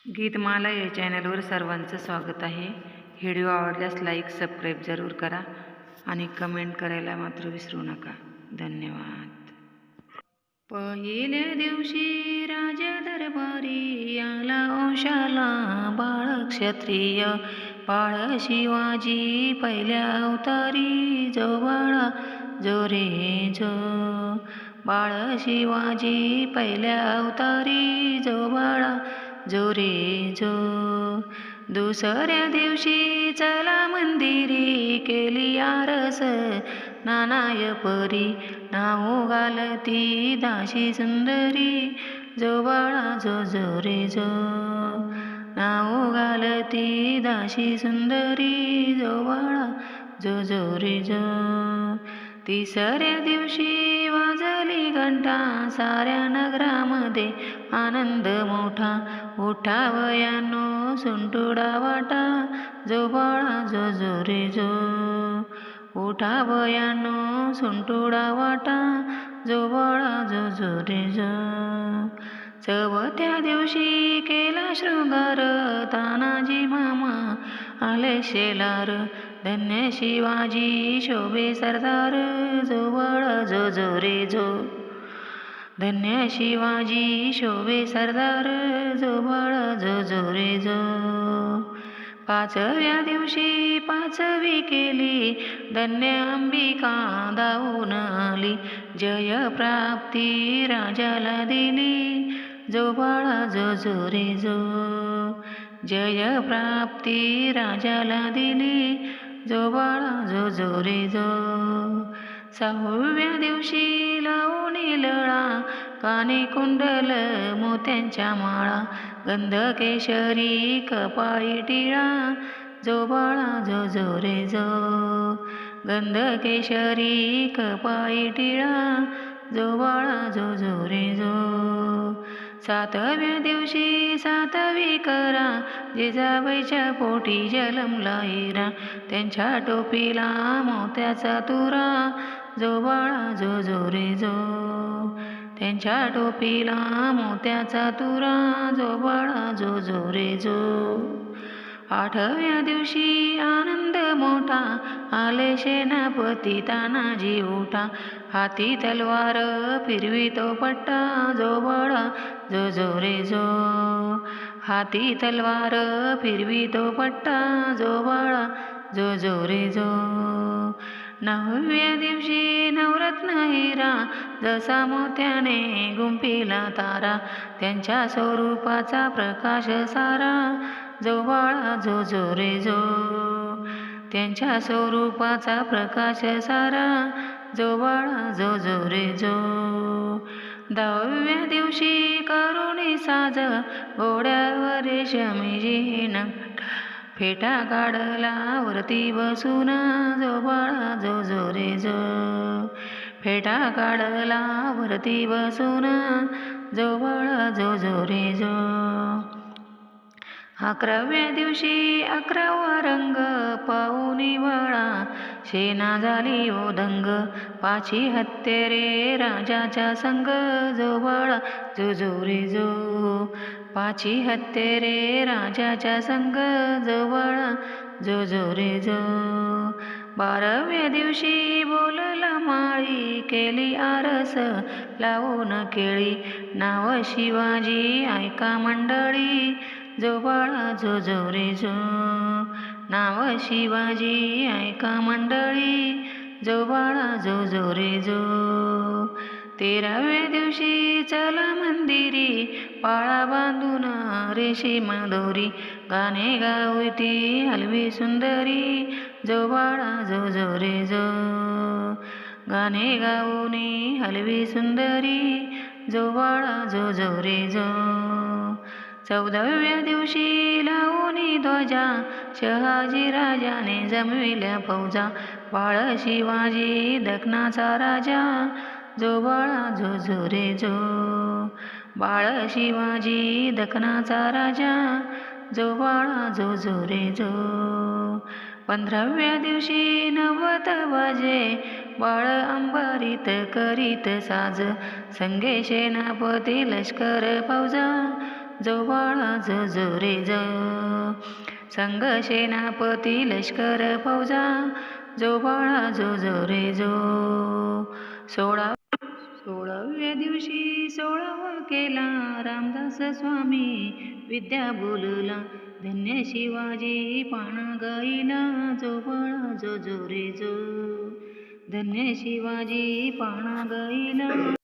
गीतमाला या चॅनलवर सर्वांचं स्वागत आहे. व्हिडिओ आवडल्यास लाईक सबस्क्राईब जरूर करा आणि कमेंट करायला मात्र विसरू नका. धन्यवाद. पहिल्या दिवशी राजा दरबारी आला औशाला बाळ क्षत्रिय बाळ शिवाजी पहिल्या अवतारी जो बाळा जो रे जो बाळ शिवाजी पहिल्या अवतारी जो बाळा जो रे जो. दुसऱ्या दिवशी चला मंदिरी केली आरस नानाय परी नाव घालती दाशी सुंदरी जो बाळा जो जो रे जो नाव घालती दाशी सुंदरी जो बाळा जो जो रे जो. तिसऱ्या दिवशी वाजली घंटा साऱ्या नगरामध्ये आनंद मोठा उठावयानो सुंटुडा वाटा जो बाळा जो जो रे जो उठावयानो सुंटुडा वाटा जो बाळा जो जो रे जो. चौथ्या दिवशी केला शृंगार तानाजी मामा आले शेलार धन्य शिवाजी शोभे सरदार जो बाळा जो जो रे जो धन्य शिवाजी शोभे सरदार जो बाळा जो जो रे जो. पाचव्या दिवशी पाचवी केली धन्य अंबिका धावून आली जय प्राप्ती राजाला दिली जो बाळा जो जो रे जो जय प्राप्ती राजाला दिली जो बाळा जो जो रे जो. सहाव्या दिवशी लावून लळा कानी कुंडल मोत्यांच्या माळा गंध केशरी कपाळी टिळा जो बाळा जो जो रे जो गंध केशरी कपाळी टिळा जो बाळा जो जो रे जो. सातव्या दिवशी सातवी करा जिजाबाईच्या पोटी जलमला हिरा त्यांच्या टोपीला मोत्याचा तुरा जो बाळा जो जो रे जो त्यांच्या टोपीला मोत्याचा तुरा जो बाळा जो जो रे जो. आठव्या दिवशी आनंद मोठा आले सेनापती तानाजी उठा हाती तलवार फिरवी तो पट्टा जो बाळा जो जो रे जो हाती तलवार फिरवी तो पट्टा जो बाळा जो जो रे जो. नवव्या दिवशी नवरत्न हिरा जसा मोत्याने गुंफिला तारा त्यांच्या स्वरूपाचा प्रकाश सारा जो बाळा जो जो रे जो त्यांच्या स्वरूपाचा प्रकाश सारा जो बाळा जो जो रे जो. दहाव्या दिवशी करुणी साज घोड्यावर रेशमी फेटा काढला वरती बसून जो बाळा जो जो रे जो फेटा काढला वरती बसून जो बाळा जो जो रे जो. अकराव्या दिवशी 11वा रंग पाहुणी वळा सेना झाली ओदंग पाची हत्तेरे राजाच्या संग जो बाळा जो जो रे जो पाची हत्तेरे राजाच्या संग जो बाळा जो जो रे जो. 12व्या दिवशी बोलला माळी केली आरस लावून केळी नाव शिवाजी ऐका मंडळी जो बाळा जो जो रे जो नाव शिवाजी ऐका मंडळी जो बाळा जो जो रे जो. 13व्या दिवशी चला मंदिरी पाळा बांधून रेशीम दोरी गाणे गावती हलवी सुंदरी जो बाळा जो जो रे जो गाणे गाऊनी हलवी सुंदरी जो बाळा जो जो रे जो. 14व्या दिवशी लावूनी ध्वजा शहाजी राजाने जमविल्या फौजा बाळ शिवाजी दखनाचा राजा जो बाळा जो जो रे जो बाळ शिवाजी दखनाचा राजा जो बाळा जो जो रे जो. 15व्या दिवशी नवत वाजे बाळ अंबारीत करीत साज संगे सेनापती लष्कर फौजा जो बाळा जो जो रे जो. संग सेनापती लष्कर फौजा, जो बाळा जो जो रे जो. 16व्या दिवशी 16वा केला रामदास स्वामी विद्या बोलला. धन्य शिवाजी पाना गाईला, जो बाळा जो जो रे जो. धन्य शिवाजी पाना गाईला.